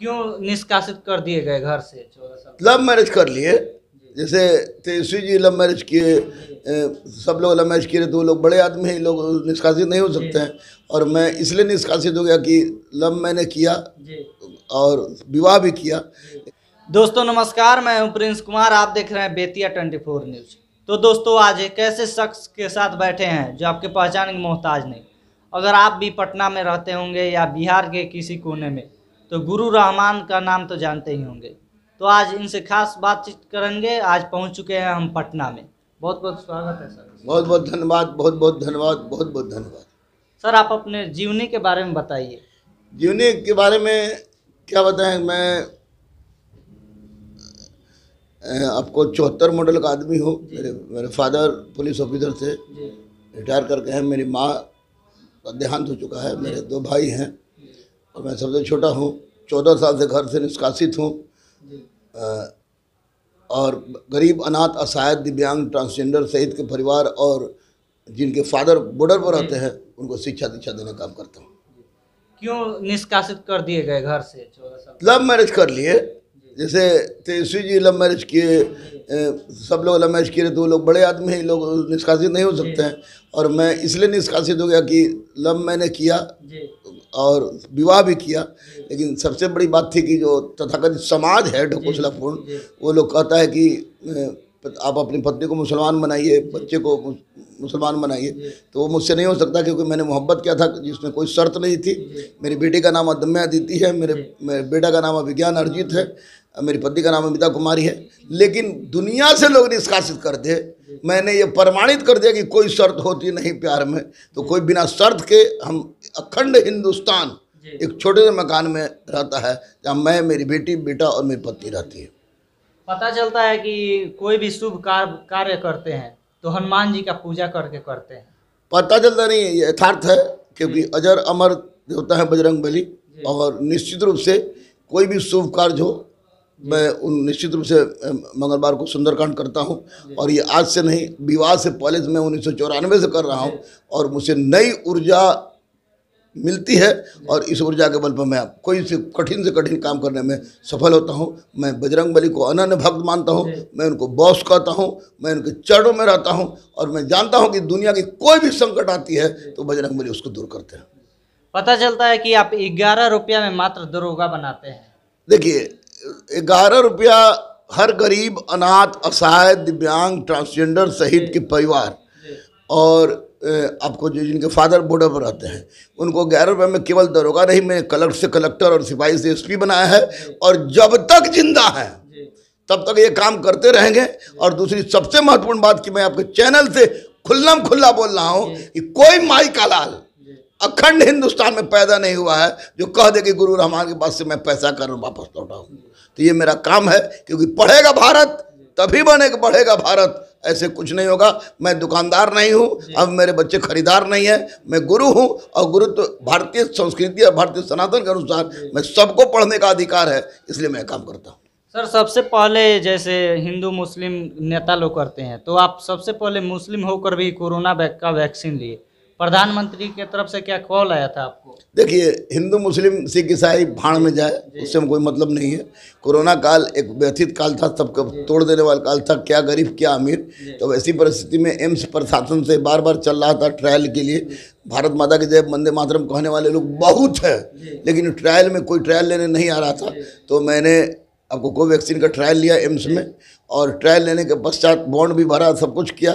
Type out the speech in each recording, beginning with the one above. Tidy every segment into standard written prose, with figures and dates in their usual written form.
क्यों निष्कासित कर दिए गए घर से 14 साल? लव मैरिज कर लिए। जैसे तेजस्वी जी लव मैरिज किए, सब लोग लव मैरिज किए, तो वो लोग बड़े आदमी हैं, लोग निष्कासित नहीं हो सकते हैं। और मैं इसलिए निष्कासित हो गया कि लव मैंने किया और विवाह भी किया। दोस्तों नमस्कार, मैं हूं प्रिंस कुमार, आप देख रहे हैं बेतिया 24 न्यूज। तो दोस्तों आज एक ऐसे शख्स के साथ बैठे हैं जो आपके पहचान के मोहताज नहीं। अगर आप भी पटना में रहते होंगे या बिहार के किसी कोने में, तो गुरु रहमान का नाम तो जानते ही होंगे। तो आज इनसे खास बातचीत करेंगे। आज पहुंच चुके हैं हम पटना में। बहुत बहुत स्वागत है सर। बहुत बहुत धन्यवाद, बहुत बहुत धन्यवाद, बहुत बहुत धन्यवाद। सर आप अपने जीवनी के बारे में बताइए। जीवनी के बारे में क्या बताएं, मैं आपको 74 मॉडल का आदमी हूँ। मेरे फादर पुलिस ऑफिसर थे, रिटायर करके हैं। मेरी माँ का देहांत हो चुका है। मेरे 2 भाई हैं और मैं सबसे छोटा हूँ। 14 साल से घर से निष्कासित हूँ और गरीब, अनाथ, असहाय, दिव्यांग, ट्रांसजेंडर सहित के परिवार और जिनके फादर बॉर्डर पर रहते हैं उनको शिक्षा दीक्षा देने का काम करता हूँ। क्यों निष्कासित कर दिए गए घर से 14 साल? लव मैरिज कर लिए। जैसे तेजस्वी जी लव मैरिज किए, सब लोग लव मैरिज किए, तो वो लोग बड़े आदमी हैं, लोग निष्कासित नहीं हो सकते हैं। और मैं इसलिए निष्कासित हो गया कि लव मैंने किया और विवाह भी किया। लेकिन सबसे बड़ी बात थी कि जो तथाकथित समाज है ढकोसलापूर्ण, वो लोग कहता है कि आप अपनी पत्नी को मुसलमान बनाइए, बच्चे को मुसलमान बनाइए। तो वो मुझसे नहीं हो सकता, क्योंकि मैंने मोहब्बत किया था जिसमें कोई शर्त नहीं थी। मेरी बेटी का नाम अदम्या अदिति है, मेरे बेटा का नाम अभिज्ञान अर्जित है, मेरी पत्नी का नाम अमिता कुमारी है। लेकिन दुनिया से लोग निष्कासित कर दे, मैंने ये प्रमाणित कर दिया कि कोई शर्त होती नहीं प्यार में। तो कोई बिना शर्त के, हम अखंड हिंदुस्तान एक छोटे से मकान में रहता है जहाँ मैं, मेरी बेटी, बेटा और मेरी पत्नी रहती है। पता चलता है कि कोई भी शुभ कार्य करते हैं तो हनुमान जी का पूजा करके करते हैं। पता चलता नहीं है, ये यथार्थ है, क्योंकि अजर अमर देवता है बजरंग बली। और निश्चित रूप से कोई भी शुभ कार्य हो, मैं उन निश्चित रूप से मंगलवार को सुंदरकांड करता हूं। और ये आज से नहीं, विवाह से पहले से मैं 1994 से कर रहा हूं और मुझे नई ऊर्जा मिलती है। और इस ऊर्जा के बल पर मैं कोई से कठिन काम करने में सफल होता हूं। मैं बजरंग बली को अनन्य भक्त मानता हूं, मैं उनको बॉस कहता हूं, मैं उनके चरणों में रहता हूं। और मैं जानता हूं कि दुनिया की कोई भी संकट आती है तो बजरंग बली उसको दूर करते हैं। पता चलता है कि आप 11 रुपया में मात्र दरोगा बनाते हैं। देखिए, 11 रुपया हर गरीब, अनाथ, असहाय, दिव्यांग, ट्रांसजेंडर सहित के परिवार और आपको जो जिनके फादर बॉर्डर पर रहते हैं उनको 11 रुपये में केवल दरोगा नहीं, मैंने कलेक्टर से कलेक्टर और सिपाही से एसपी बनाया है। और जब तक जिंदा है तब तक ये काम करते रहेंगे। और दूसरी सबसे महत्वपूर्ण बात कि मैं आपके चैनल से खुल्ला बोल रहा हूँ कि कोई माई का लाल अखंड हिंदुस्तान में पैदा नहीं हुआ है जो कह दे कि गुरु रहमान के पास से मैं पैसा कर वापस लौटाऊँ। तो ये मेरा काम है, क्योंकि पढ़ेगा भारत तभी बढ़ेगा भारत। ऐसे कुछ नहीं होगा। मैं दुकानदार नहीं हूँ, अब मेरे बच्चे खरीदार नहीं है, मैं गुरु हूँ। और गुरु तो भारतीय संस्कृति और भारतीय सनातन के अनुसार मैं सबको पढ़ने का अधिकार है, इसलिए मैं काम करता हूँ। सर सबसे पहले जैसे हिंदू मुस्लिम नेता लोग करते हैं, तो आप सबसे पहले मुस्लिम होकर भी कोरोना का वैक्सीन लिए। प्रधानमंत्री की तरफ से क्या कॉल आया था आपको? देखिए, हिंदू मुस्लिम सिख ईसाई भाड़ में जाए, उससे कोई मतलब नहीं है। कोरोना काल एक व्यथित काल था, सबको तोड़ देने वाला काल था, क्या गरीब क्या अमीर। तो वैसी परिस्थिति में एम्स प्रशासन से बार चल रहा था ट्रायल के लिए। भारत माता की जय, वंदे मातरम कहने वाले लोग बहुत है, लेकिन ट्रायल में कोई ट्रायल लेने नहीं आ रहा था। तो मैंने आपको कोवैक्सीन का ट्रायल लिया एम्स में, और ट्रायल लेने के पश्चात बॉन्ड भी भरा, सब कुछ किया।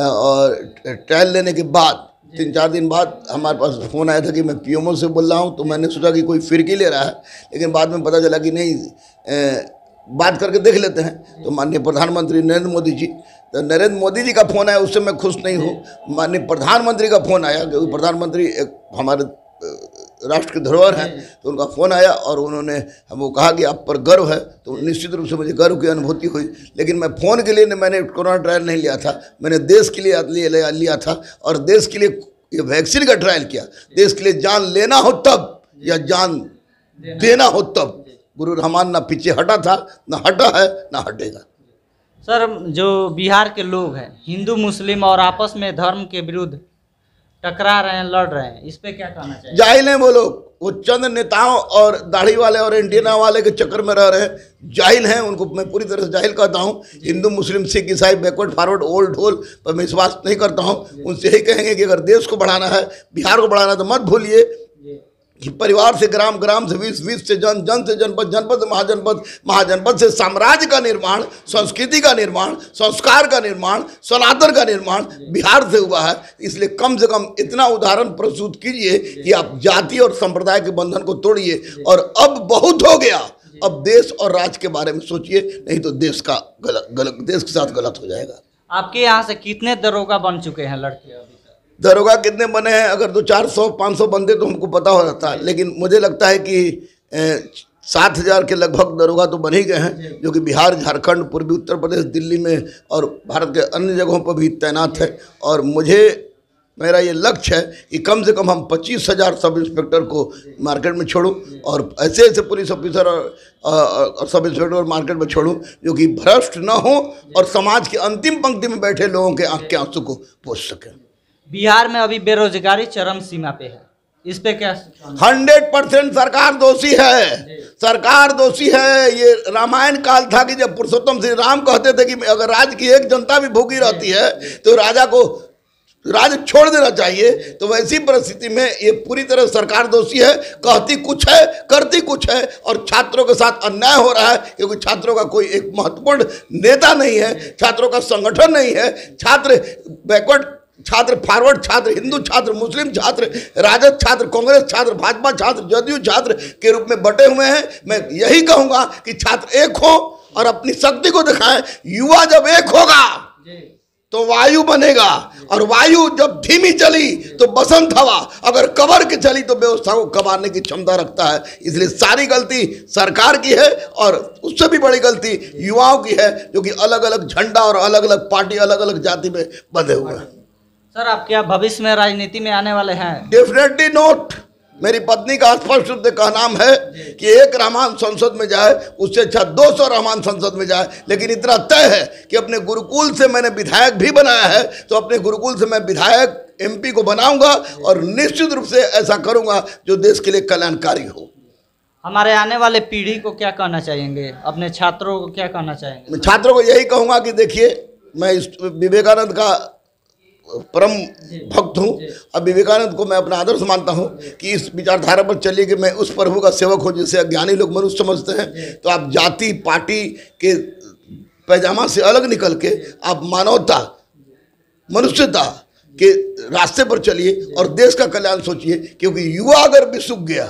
और ट्रायल लेने के बाद 3-4 दिन बाद हमारे पास फ़ोन आया था कि मैं पीएमओ से बोल रहा हूँ। तो मैंने सोचा कि कोई फिरकी ले रहा है, लेकिन बाद में पता चला कि नहीं, बात करके देख लेते हैं। तो माननीय प्रधानमंत्री नरेंद्र मोदी जी, तो नरेंद्र मोदी जी का फ़ोन आया, उससे मैं खुश नहीं हूँ। माननीय प्रधानमंत्री का फ़ोन आया, क्योंकि प्रधानमंत्री एक हमारे राष्ट्र के धरोहर हैं। तो उनका फ़ोन आया और उन्होंने हमको कहा कि आप पर गर्व है। तो निश्चित रूप से मुझे गर्व की अनुभूति हुई। लेकिन मैं फ़ोन के लिए मैंने कोरोना ट्रायल नहीं लिया था, मैंने देश के लिए लिया था। और देश के लिए ये वैक्सीन का ट्रायल किया। देश के लिए जान लेना हो तब या जान देना हो तब। गुरु रहमान ना पीछे हटा था, ना हटा है, ना हटेगा। सर जो बिहार के लोग हैं, हिंदू मुस्लिम और आपस में धर्म के विरुद्ध टकरा रहे हैं, लड़ रहे हैं, इस पे क्या कहना चाहिए? जाहिल हैं वो लोग, वो चंद नेताओं और दाढ़ी वाले और एंटीना वाले के चक्कर में रह रहे हैं, जाहिल हैं, उनको मैं पूरी तरह से जाहिल कहता हूँ। हिंदू मुस्लिम सिख ईसाई बैकवर्ड फॉरवर्ड ओल्ड ढोल पर मैं विश्वास नहीं करता हूँ। उनसे यही कहेंगे कि अगर देश को बढ़ाना है, बिहार को बढ़ाना है, तो मत भूलिए कि परिवार से ग्राम, ग्राम से विश्व, विश्व से जन, जन से जनपद, जनपद से महाजनपद, महाजनपद से साम्राज्य का निर्माण, संस्कृति का निर्माण, संस्कार का निर्माण, सनातन का निर्माण बिहार से हुआ है। इसलिए कम से कम इतना उदाहरण प्रस्तुत कीजिए कि आप जाति और संप्रदाय के बंधन को तोड़िए। और अब बहुत हो गया, अब देश और राज्य के बारे में सोचिए, नहीं तो देश का देश के साथ गलत हो जाएगा। आपके यहाँ से कितने दरोगा बन चुके हैं लड़के? अभी दरोगा कितने बने हैं? अगर 200-400-500 बनते तो हमको पता हो जाता, लेकिन मुझे लगता है कि 7,000 के लगभग दरोगा तो बन ही गए हैं, जो कि बिहार, झारखंड, पूर्वी उत्तर प्रदेश, दिल्ली में और भारत के अन्य जगहों पर भी तैनात है। और मेरा ये लक्ष्य है कि कम से कम हम 25,000 सब इंस्पेक्टर को मार्केट में छोड़ूं और ऐसे ऐसे पुलिस ऑफिसर और सब इंस्पेक्टर मार्केट में छोड़ूं जो कि भ्रष्ट न हो और समाज की अंतिम पंक्ति में बैठे लोगों के आंख के आंसू को पोंछ सकें। बिहार में अभी बेरोजगारी चरम सीमा पे है, इस पे क्या? 100% सरकार दोषी है, सरकार दोषी है। ये रामायण काल था कि जब पुरुषोत्तम श्री राम कहते थे कि अगर राज्य की एक जनता भी भूखी रहती है तो राजा को राज्य छोड़ देना चाहिए। तो वैसी परिस्थिति में ये पूरी तरह सरकार दोषी है, कहती कुछ है, करती कुछ है। और छात्रों के साथ अन्याय हो रहा है क्योंकि छात्रों का कोई एक महत्वपूर्ण नेता नहीं है, छात्रों का संगठन नहीं है। छात्र बैकवर्ड छात्र, फॉरवर्ड छात्र, हिंदू छात्र, मुस्लिम छात्र, राजद छात्र, कांग्रेस छात्र, भाजपा छात्र, जदयू छात्र के रूप में बटे हुए हैं। मैं यही कहूंगा कि छात्र एक हो और अपनी शक्ति को दिखाएं। युवा जब एक होगा तो वायु बनेगा, और वायु जब धीमी चली तो बसंत हवा अगर कबर के चली तो व्यवस्था को कबारने की क्षमता रखता है। इसलिए सारी गलती सरकार की है और उससे भी बड़ी गलती युवाओं की है, जो कि अलग अलग झंडा और अलग अलग पार्टी, अलग अलग जाति में बंधे हुए हैं। सर, आप क्या भविष्य में राजनीति में आने वाले हैं? Definitely note. मेरी पत्नी का स्पष्ट रूप से कहनाम है कि एक रहमान संसद में जाए, उससे अच्छा 200 रहमान संसद में जाए, लेकिन इतना तय है कि अपने गुरुकुल से मैंने विधायक भी बनाया है, तो अपने गुरुकुल से मैं विधायक MP को बनाऊंगा और निश्चित रूप से ऐसा करूंगा जो देश के लिए कल्याणकारी हो। हमारे आने वाले पीढ़ी को क्या कहना चाहेंगे, अपने छात्रों को क्या कहना चाहेंगे? मैं छात्रों को यही कहूँगा कि देखिए, मैं विवेकानंद का परम भक्त हूँ। अब विवेकानंद को मैं अपना आदर्श मानता हूँ कि इस विचारधारा पर चलिए कि मैं उस प्रभु का सेवक हूँ जिसे अज्ञानी लोग मनुष्य समझते हैं। तो आप जाति पार्टी के पैजामा से अलग निकल के आप मानवता, मनुष्यता के रास्ते पर चलिए और देश का कल्याण सोचिए, क्योंकि युवा अगर भी सूख गया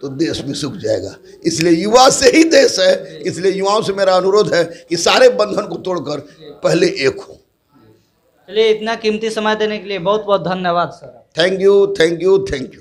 तो देश भी सूख जाएगा। इसलिए युवा से ही देश है। इसलिए युवाओं से मेरा अनुरोध है कि सारे बंधन को तोड़कर पहले एक हो। चलिए, इतना कीमती समय देने के लिए बहुत बहुत धन्यवाद sir. Thank you, thank you, thank you.